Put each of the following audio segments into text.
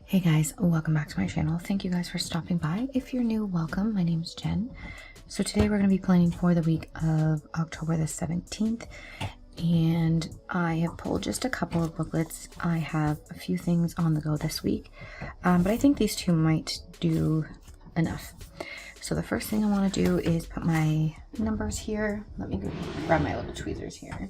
Hey guys, welcome back to my channel. Thank you guys for stopping by. If you're new, welcome. My name is Jen. So today we're going to be planning for the week of October the 17th, and I have pulled just a couple of booklets. I have a few things on the go this week, but I think these two might do enough. So the first thing I want to do is put my numbers here. Let me grab my little tweezers here.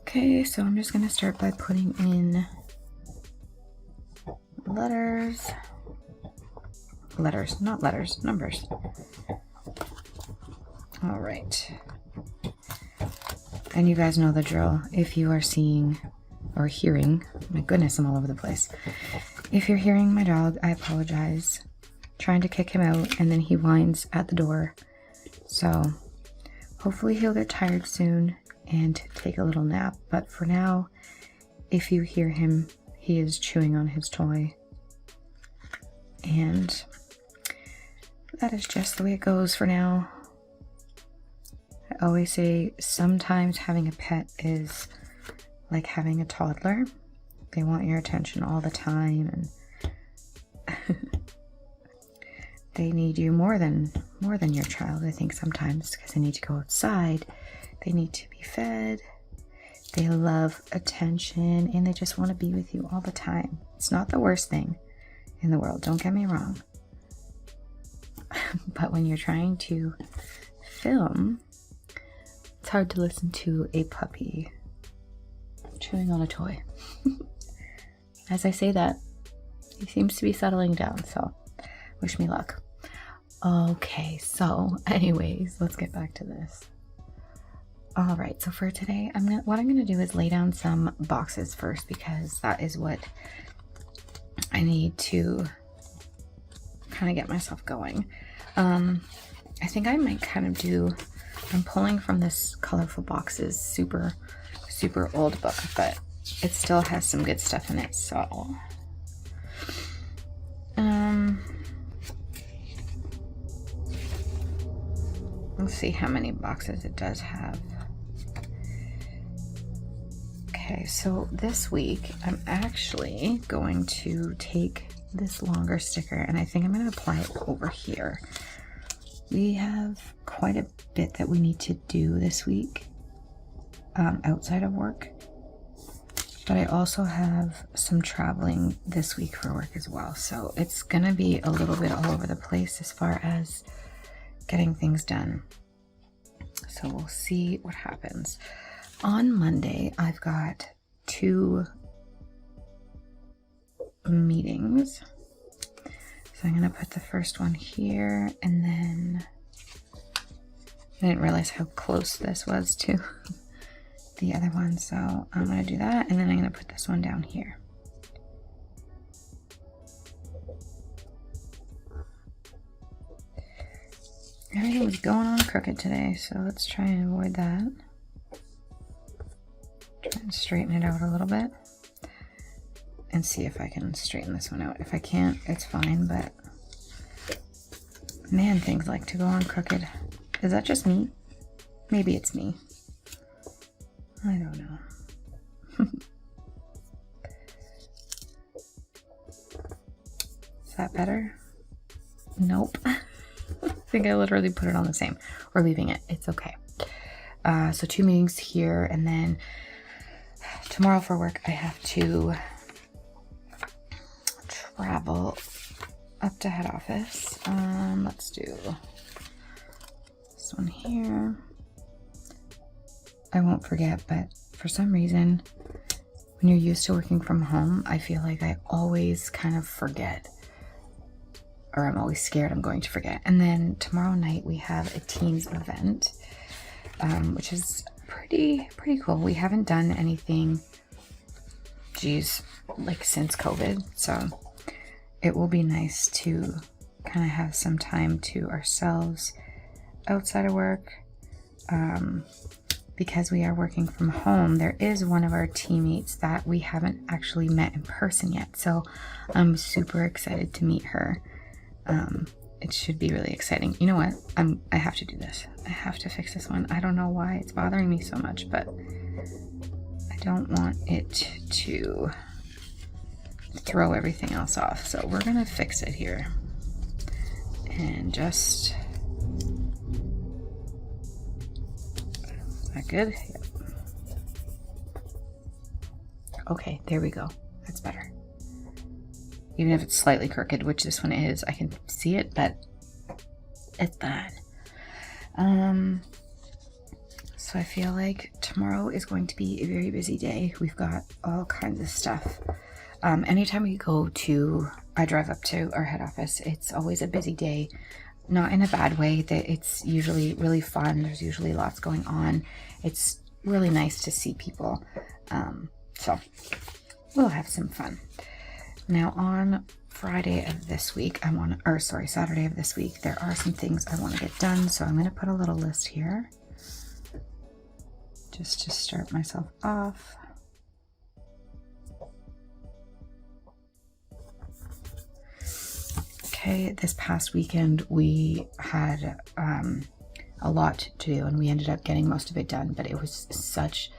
Okay, so I'm just going to start by putting in numbers. All right. And you guys know the drill. If you are seeing or hearing, my goodness, I'm all over the place. If you're hearing my dog, I apologize. Trying to kick him out and then he whines at the door. So hopefully he'll get tired soon and take a little nap, but for now, if you hear him, he is chewing on his toy, and that is just the way it goes for now. I always say sometimes having a pet is like having a toddler. They want your attention all the time, and they need you more than your child, I think, sometimes, because they need to go outside. They need to be fed, they love attention, and they just want to be with you all the time. It's not the worst thing in the world, don't get me wrong. But when you're trying to film, it's hard to listen to a puppy chewing on a toy. As I say that, he seems to be settling down, so wish me luck. Okay, so anyways, let's get back to this. All right, so for today, what I'm gonna do is lay down some boxes first, because that is what I need to kind of get myself going. I think I might kind of do, I'm pulling from this Colorful Boxes super old book, but it still has some good stuff in it, so let's see how many boxes it does have. Okay, so this week I'm actually going to take this longer sticker and I think I'm going to apply it over here. We have quite a bit that we need to do this week outside of work, but I also have some traveling this week for work as well. So it's going to be a little bit all over the place as far as getting things done. So we'll see what happens. On Monday, I've got 2 meetings. So I'm going to put the first one here, and then I didn't realize how close this was to the other one. So I'm going to do that, and then I'm going to put this one down here. Everything's going on crooked today, so let's try and avoid that. Try and straighten it out a little bit and see if I can straighten this one out. If I can't, it's fine, but man, things like to go on crooked. Is that just me? Maybe it's me. I don't know. Is that better? Nope. I think I literally put it on the same. We're leaving it. It's okay. So 2 meetings here, and then tomorrow for work I have to travel up to head office. Let's do this one here. I won't forget, but for some reason, when you're used to working from home, I feel like I always kind of forget. Or I'm always scared I'm going to forget. And then tomorrow night we have a Teams event, which is pretty cool. We haven't done anything, like since COVID, so it will be nice to kind of have some time to ourselves outside of work. Because we are working from home, there is one of our teammates that we haven't actually met in person yet, so I'm super excited to meet her. It should be really exciting. You know what? I have to do this. I have to fix this one. I don't know why it's bothering me so much, but I don't want it to throw everything else off. So we're gonna fix it here and just, is that good? Yep. Okay, there we go. That's better. Even if it's slightly crooked, which this one is, I can see it, but it's bad. So I feel like tomorrow is going to be a very busy day. We've got all kinds of stuff. Anytime we go to, I drive up to our head office, it's always a busy day. Not in a bad way, that it's usually really fun. There's usually lots going on. It's really nice to see people. So we'll have some fun. Now on Friday of this week, Saturday of this week, there are some things I want to get done. So I'm going to put a little list here just to start myself off. Okay, this past weekend we had a lot to do and we ended up getting most of it done, but it was such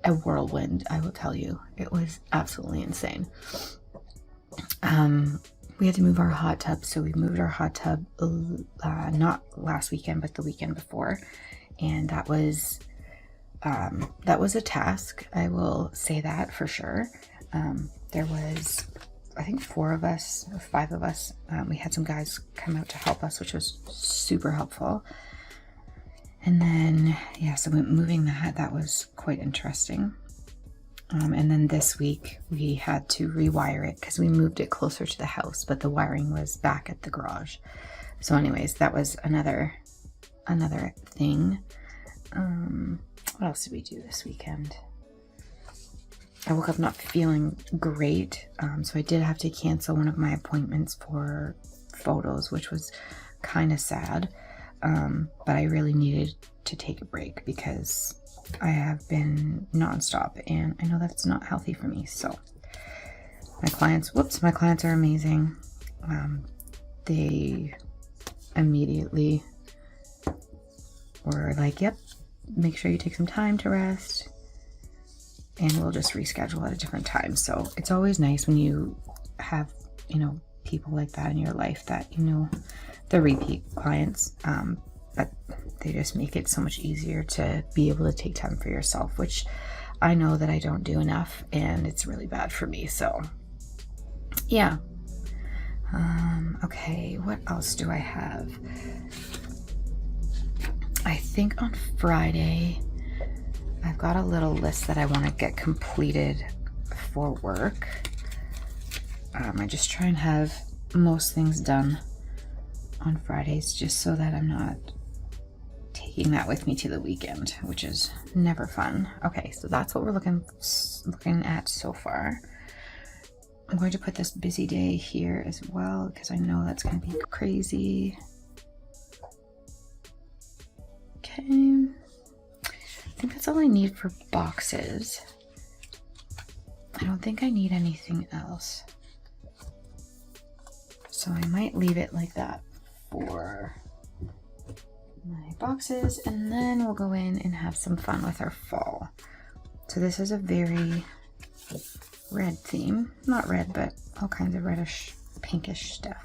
a whirlwind, I will tell you. It was absolutely insane. We had to move our hot tub, so we moved our hot tub not last weekend but the weekend before, and that was a task, I will say that for sure. There was, I think, 4 of us or 5 of us. We had some guys come out to help us, which was super helpful. And then, yeah, so moving that was quite interesting. And then this week we had to rewire it because we moved it closer to the house, but the wiring was back at the garage. So anyways, that was another thing. What else did we do this weekend? I woke up not feeling great, so I did have to cancel one of my appointments for photos, which was kind of sad. But I really needed to take a break because I have been nonstop and I know that's not healthy for me. So my clients are amazing. They immediately were like, yep, make sure you take some time to rest and we'll just reschedule at a different time. So it's always nice when you have, people like that in your life that, the repeat clients, but they just make it so much easier to be able to take time for yourself, which I know that I don't do enough and it's really bad for me. So yeah. Okay, what else do I have? I think on Friday I've got a little list that I want to get completed for work. I just try and have most things done on Fridays just so that I'm not taking that with me to the weekend, which is never fun. Okay, so that's what we're looking at so far. I'm going to put this busy day here as well because I know that's going to be crazy. Okay, I think that's all I need for boxes. I don't think I need anything else. So I might leave it like that for my boxes, and then we'll go in and have some fun with our fall. So this is a very red theme. Not red, but all kinds of reddish, pinkish stuff.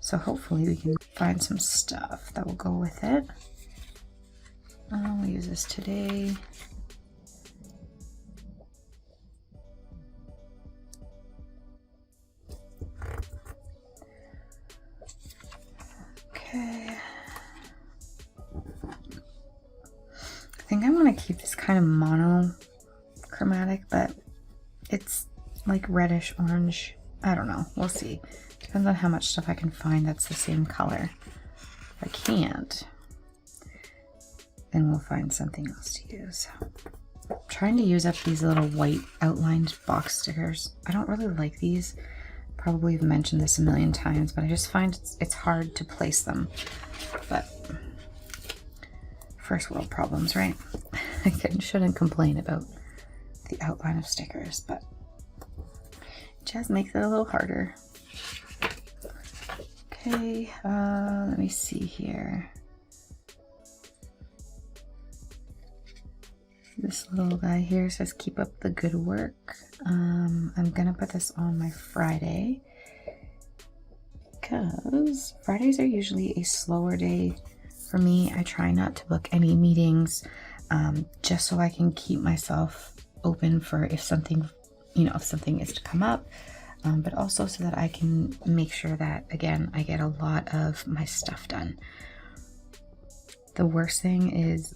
So hopefully we can find some stuff that will go with it. We'll use this today. Okay. I think I want to keep this kind of monochromatic, but it's like reddish orange. I don't know. We'll see. Depends on how much stuff I can find that's the same color. If I can't, then we'll find something else to use. I'm trying to use up these little white outlined box stickers. I don't really like these. Probably have mentioned this a million times, but I just find it's hard to place them. But first world problems, right? I shouldn't complain about the outline of stickers, but it just makes it a little harder. Okay, let me see here. This little guy here says, keep up the good work. I'm gonna put this on my Friday because Fridays are usually a slower day for me. I try not to book any meetings just so I can keep myself open for if something, if something is to come up, but also so that I can make sure that, again, I get a lot of my stuff done. The worst thing is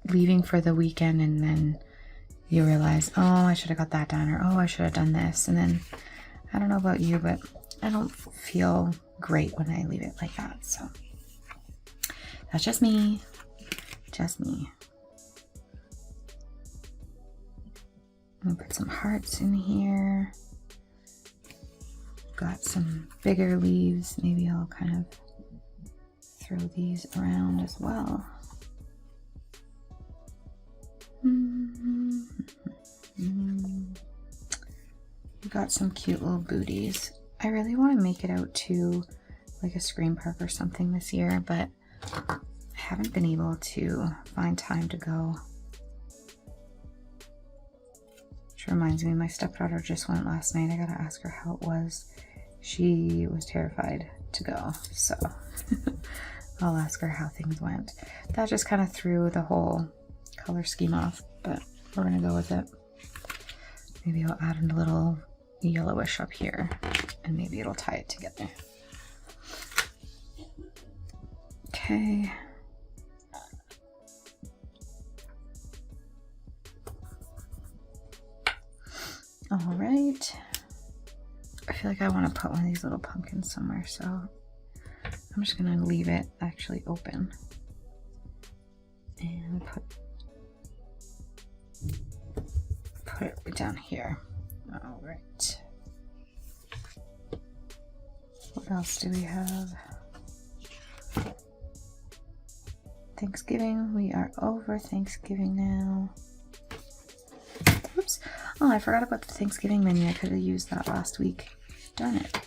leaving for the weekend and then you realize, oh, I should have got that done, or oh, I should have done this. And then I don't know about you, but I don't feel great when I leave it like that. So that's just me. Just me. I'm gonna put some hearts in here. Got some bigger leaves. Maybe I'll kind of throw these around as well. We got some cute little booties. I really want to make it out to like a screen park or something this year, but I haven't been able to find time to go. Which reminds me, my stepdaughter just went last night. I gotta ask her how it was. She was terrified to go, so I'll ask her how things went. That just kind of threw the whole color scheme off, but we're gonna go with it. Maybe I'll add a little yellowish up here and maybe it'll tie it together. Okay. All right. I feel like I want to put one of these little pumpkins somewhere, so I'm just gonna leave it actually open and put it down here. All right. What else do we have? Thanksgiving. We are over Thanksgiving now. Oops. Oh, I forgot about the Thanksgiving menu. I could have used that last week. Darn it.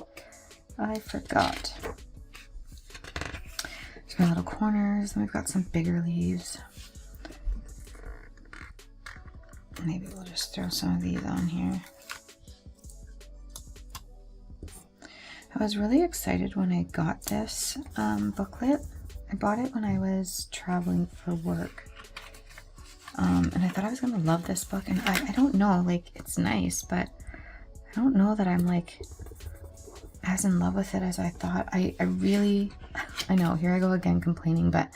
I forgot. There's my little corners, and we've got some bigger leaves. Maybe we'll just throw some of these on here. I was really excited when I got this booklet. I bought it when I was traveling for work. And I thought I was going to love this book. And I don't know, like, it's nice, but I don't know that I'm, like, as in love with it as I thought. I know, here I go again complaining, but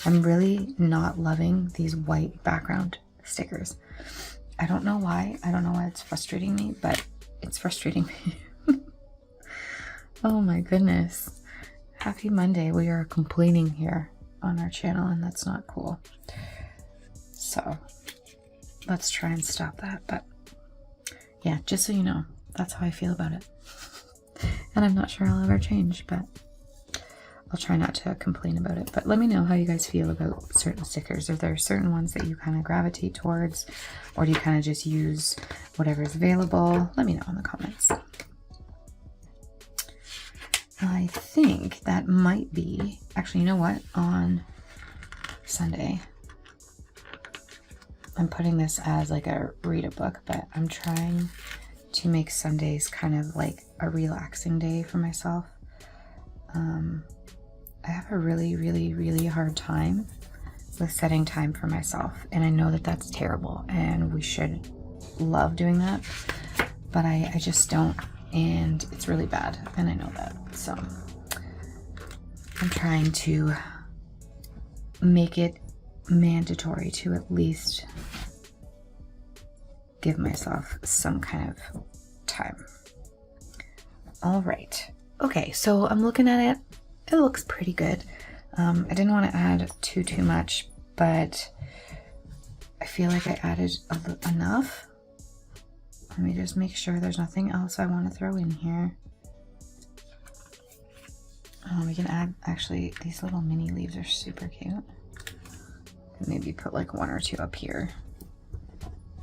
I'm really not loving these white background stickers. I don't know why. I don't know why it's frustrating me, but it's frustrating me. Oh my goodness. Happy Monday. We are complaining here on our channel, and that's not cool. So let's try and stop that. But yeah, just so you know, that's how I feel about it. And I'm not sure I'll ever change, but I'll try not to complain about it. But let me know how you guys feel about certain stickers. If there are certain ones that you kind of gravitate towards, or do you kind of just use whatever's available? Let me know in the comments. I think that might be, actually, you know what? On Sunday, I'm putting this as like a read a book, but I'm trying to make Sundays kind of like a relaxing day for myself. I have a really hard time with setting time for myself, and I know that that's terrible, and we should love doing that, but I just don't, and it's really bad, and I know that. So I'm trying to make it mandatory to at least give myself some kind of time. All right. Okay, so I'm looking at it. It looks pretty good. I didn't want to add too much, but I feel like I added enough. Let me just make sure there's nothing else I want to throw in here. We can add, actually, these little mini leaves are super cute. Maybe put like one or two up here,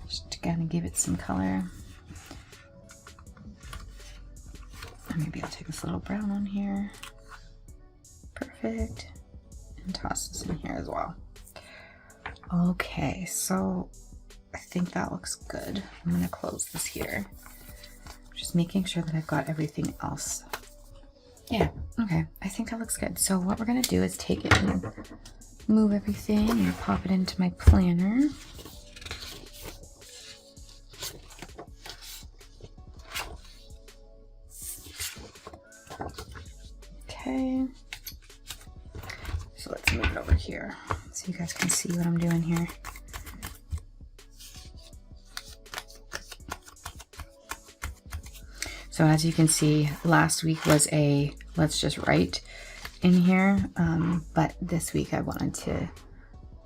just to kind of give it some color. And maybe I'll take this little brown one here. Perfect. And toss this in here as well. Okay, so I think that looks good. I'm gonna close this here. Just making sure that I've got everything else. Yeah, okay, I think that looks good. So what we're gonna do is take it and move everything and pop it into my planner. Okay, so let's move it over here so you guys can see what I'm doing here. So as you can see, last week was a let's just write in here, but this week I wanted to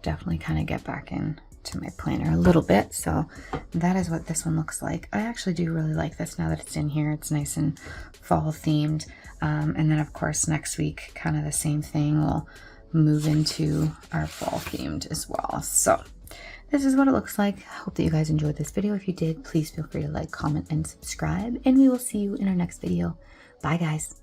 definitely kind of get back into my planner a little bit. So that is what this one looks like. I actually do really like this now that it's in here. It's nice and fall themed. And then of course next week, kind of the same thing. We'll move into our fall themed as well. So this is what it looks like. I hope that you guys enjoyed this video. If you did, please feel free to like, comment, and subscribe. And we will see you in our next video. Bye, guys.